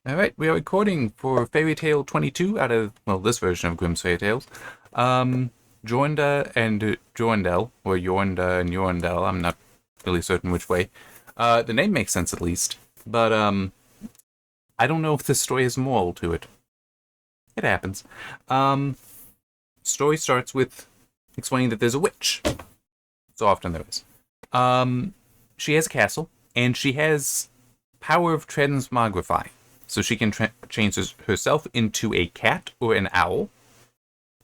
All right, we are recording for Fairy Tale 22 out of, well, this version of Grimm's Fairy Tales. Jorinda and Jorindel, or Jorinda and Jorindel, I'm not really certain which way. The name makes sense at least, but I don't know if this story has a moral to it. It happens. Um, Story starts with explaining that there's a witch. So often there is. Um, she has a castle, and she has power of transmogrify. So she can change herself into a cat or an owl.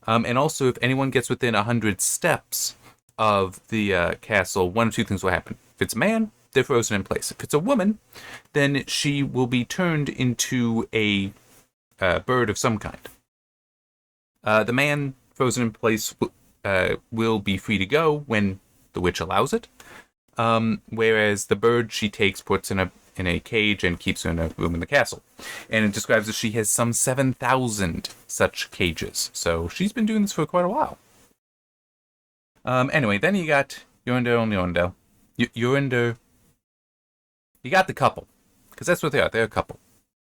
And also, if anyone gets within 100 steps of the castle, one of two things will happen. If it's a man, they're frozen in place. If it's a woman, then she will be turned into a bird of some kind. The man frozen in place will be free to go when the witch allows it. Whereas the bird she takes, puts in a cage, and keeps her in a room in the castle. And it describes that she has some 7,000 such cages. So she's been doing this for quite a while. Anyway, then you got Jorinda and Jorindel. Jorinda, you got the couple, because that's what they are. They're a couple.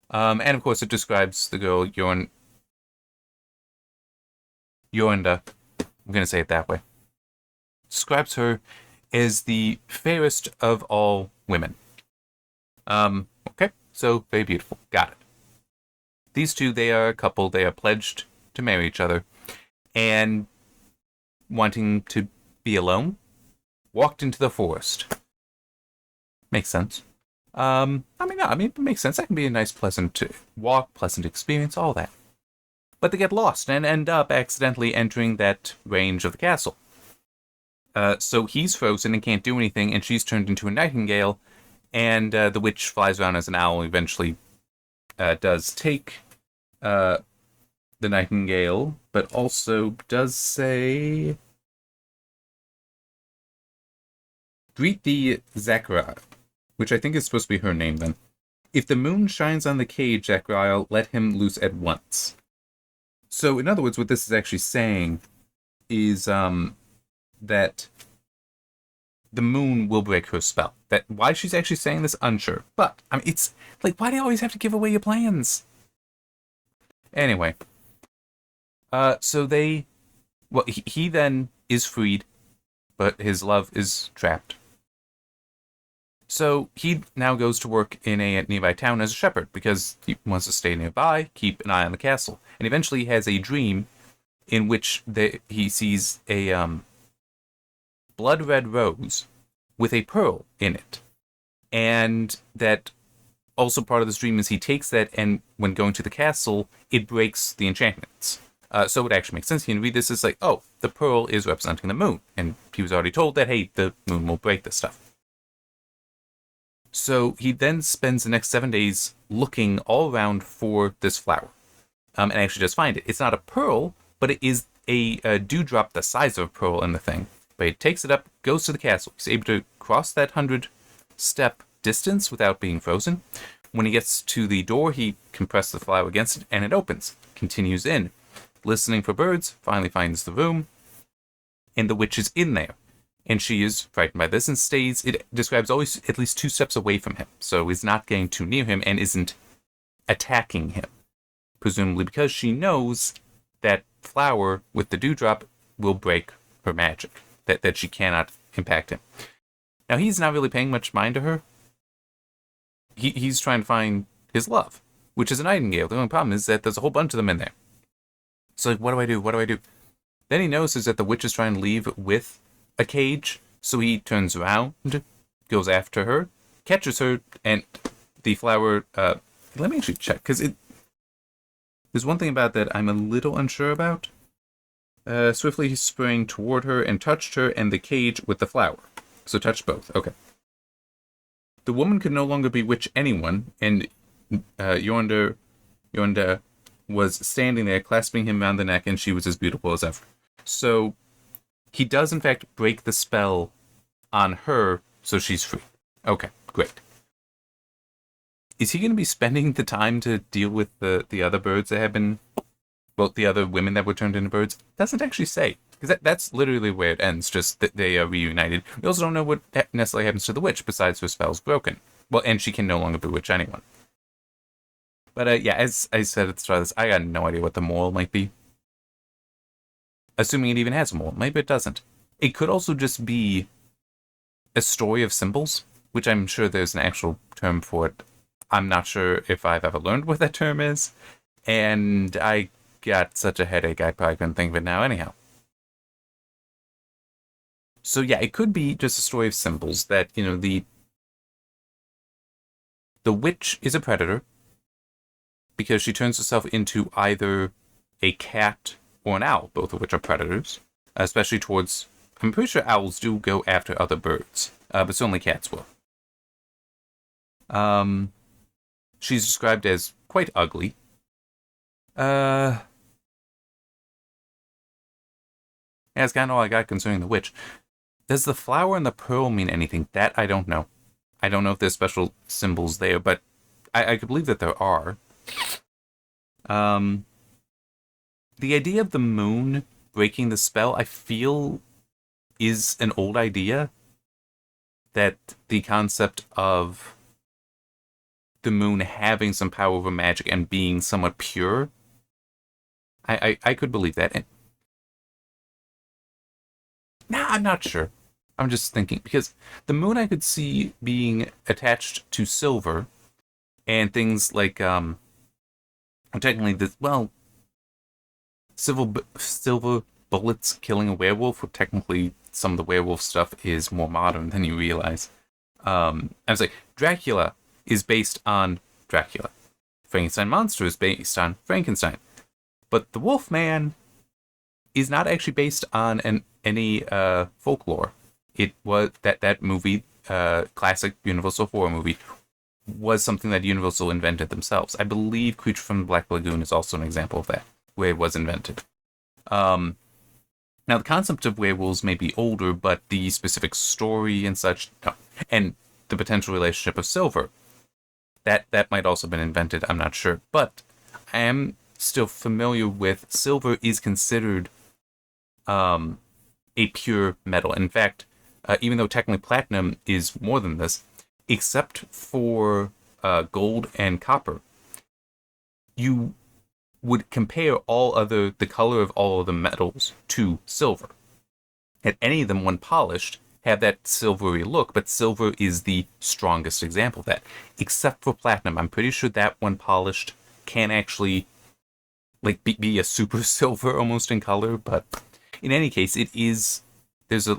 And of course, it describes the girl Jorinda. I'm gonna say it that way. Describes her as the fairest of all women. Okay, so very beautiful. Got it. These two, they are a couple. They are pledged to marry each other, and wanting to be alone, walked into the forest. Makes sense. It makes sense. That can be a nice, pleasant walk, pleasant experience, all that. But they get lost and end up accidentally entering that range of the castle. So he's frozen and can't do anything, and she's turned into a nightingale, and the witch flies around as an owl, eventually does take the nightingale, but also does say, greet thee, Zachariah, which I think is supposed to be her name then. If the moon shines on the cage, Zachariah, let him loose at once. So, in other words, what this is actually saying is that the moon will break her spell. That why she's actually saying this, unsure. But it's like, why do you always have to give away your plans? Anyway, so he then is freed, but his love is trapped. So he now goes to work in a nearby town as a shepherd because he wants to stay nearby, keep an eye on the castle, and eventually has a dream in which he sees a blood red rose with a pearl in it. And that also part of this dream is he takes that, and when going to the castle, it breaks the enchantments. So it actually makes sense. You can read this as like, oh, the pearl is representing the moon. And he was already told that, hey, the moon will break this stuff. So he then spends the next 7 days looking all around for this flower. And actually does find it. It's not a pearl, but it is a dewdrop the size of a pearl in the thing. But he takes it up, goes to the castle. He's able to cross that 100-step distance without being frozen. When he gets to the door, he can press the flower against it, and it opens. Continues in. Listening for birds, finally finds the room, and the witch is in there. And she is frightened by this and stays. It describes always at least 2 steps away from him. So is not getting too near him and isn't attacking him. Presumably because she knows that flower with the dewdrop will break her magic. That she cannot impact him. Now he's not really paying much mind to her. He's trying to find his love, which is a nightingale. The only problem is that there's a whole bunch of them in there. So like, what do I do? What do I do? Then he notices that the witch is trying to leave with a cage, so he turns around, goes after her, catches her, and the flower. Let me actually check, because there's one thing about that I'm a little unsure about. Swiftly he sprang toward her and touched her and the cage with the flower. So touched both. Okay. The woman could no longer bewitch anyone, and Jorinda was standing there, clasping him around the neck, and she was as beautiful as ever. So he does, in fact, break the spell on her, so she's free. Okay, great. Is he going to be spending the time to deal with the other birds that have been... well, the other women that were turned into birds? Doesn't actually say. Because that's literally where it ends, just that they are reunited. We also don't know what necessarily happens to the witch, besides her spell's broken. Well, and she can no longer bewitch anyone. But yeah, as I said at the start of this, I got no idea what the moral might be. Assuming it even has a moral. Maybe it doesn't. It could also just be a story of symbols, which I'm sure there's an actual term for it. I'm not sure if I've ever learned what that term is, and I got such a headache I probably couldn't think of it now anyhow. So yeah, it could be just a story of symbols that, the witch is a predator because she turns herself into either a cat or an owl, both of which are predators, especially towards. I'm pretty sure owls do go after other birds, but certainly cats will. Um, she's described as quite ugly. Yeah, that's kind of all I got concerning the witch. Does the flower and the pearl mean anything? That I don't know. I don't know if there's special symbols there, but I could believe that there are. Um, the idea of the moon breaking the spell, I feel, is an old idea. That the concept of the moon having some power over magic and being somewhat pure, I could believe that. Nah, I'm not sure. I'm just thinking because the moon I could see being attached to silver and things like technically this silver bullets killing a werewolf. Well, technically some of the werewolf stuff is more modern than you realize. I was like, Dracula is based on Dracula. Frankenstein monster is based on Frankenstein. But the Wolfman is not actually based on any folklore. It was that movie, classic Universal horror movie, was something that Universal invented themselves. I believe Creature from the Black Lagoon is also an example of that, where it was invented. Now, the concept of werewolves may be older, but the specific story and such, no. And the potential relationship of silver, that might also have been invented, I'm not sure. But I am still familiar with silver is considered a pure metal. In fact, even though technically platinum is more than this, except for gold and copper, you would compare the color of all of the metals to silver. And any of them, when polished, have that silvery look, but silver is the strongest example of that. Except for platinum. I'm pretty sure that, when polished, can actually be a super silver almost in color, but in any case, there's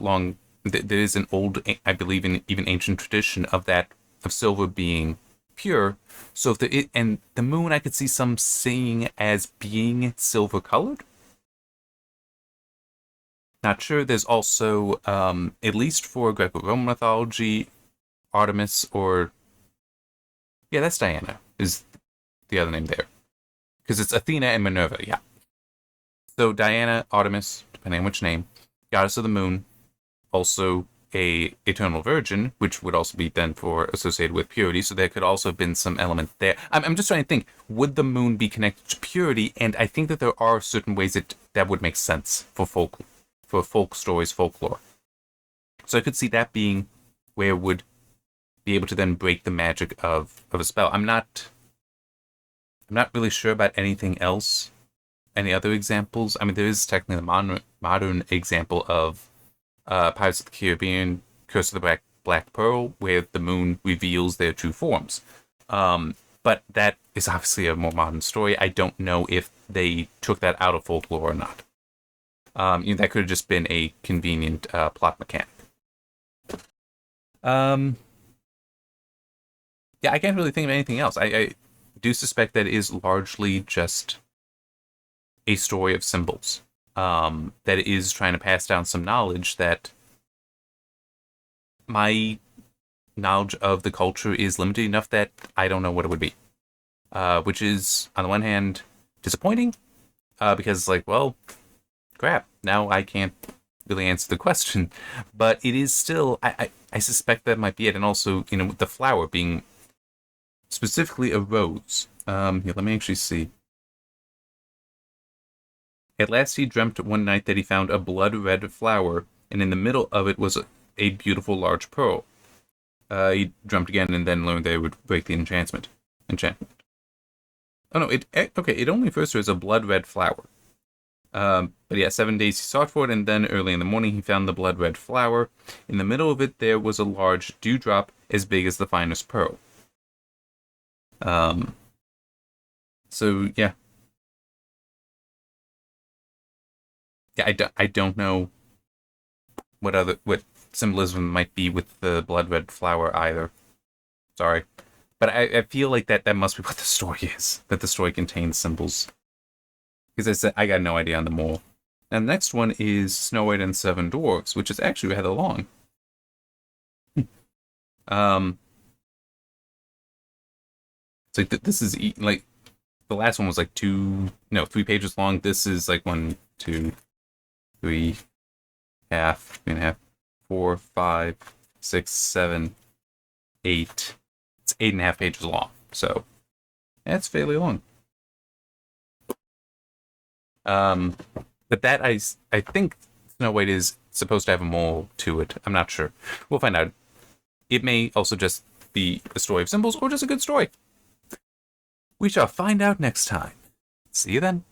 an old, I believe, in even ancient tradition of silver being pure. So and the moon, I could see some seeing as being silver colored. Not sure. There's also, at least for Greco-Roman mythology, Artemis, yeah, that's Diana is the other name there, because it's Athena and Minerva. Yeah. So Diana, Artemis, depending on which name, goddess of the moon, also a eternal virgin, which would also be then associated with purity. So there could also have been some element there. I'm just trying to think: would the moon be connected to purity? And I think that there are certain ways that would make sense for folk stories, folklore. So I could see that being where it would be able to then break the magic of a spell. I'm not really sure about anything else. Any other examples? I mean, there is technically the modern example of Pirates of the Caribbean, Curse of the Black Pearl, where the moon reveals their true forms. But that is obviously a more modern story. I don't know if they took that out of folklore or not. That could have just been a convenient plot mechanic. Yeah, I can't really think of anything else. I do suspect that it is largely just a story of symbols. That it is trying to pass down some knowledge that my knowledge of the culture is limited enough that I don't know what it would be. Which is, on the one hand, disappointing, because it's like, well, crap, now I can't really answer the question. But it is still, I suspect that might be it. And also, with the flower being specifically a rose. Here, let me actually see. At last he dreamt one night that he found a blood-red flower, and in the middle of it was a beautiful large pearl. He dreamt again and then learned that it would break the enchantment. Oh no, it only refers to it as a blood red flower. But yeah, 7 days he sought for it, and then early in the morning he found the blood red flower. In the middle of it there was a large dewdrop as big as the finest pearl. Um, so yeah. Yeah, I don't know what symbolism might be with the blood red flower either. Sorry. But I feel like that must be what the story is. That the story contains symbols. Because I said I got no idea on the mole. And the next one is Snow White and Seven Dwarfs, which is actually rather long. um, so this is like the last one was like 3 pages long. This is like 1, 2, 3, half, 3.5, 4, 5, 6, 7, 8. It's 8.5 pages long. So that's fairly long. But that I think Snow White is supposed to have a mole to it. I'm not sure. We'll find out. It may also just be a story of symbols or just a good story. We shall find out next time. See you then.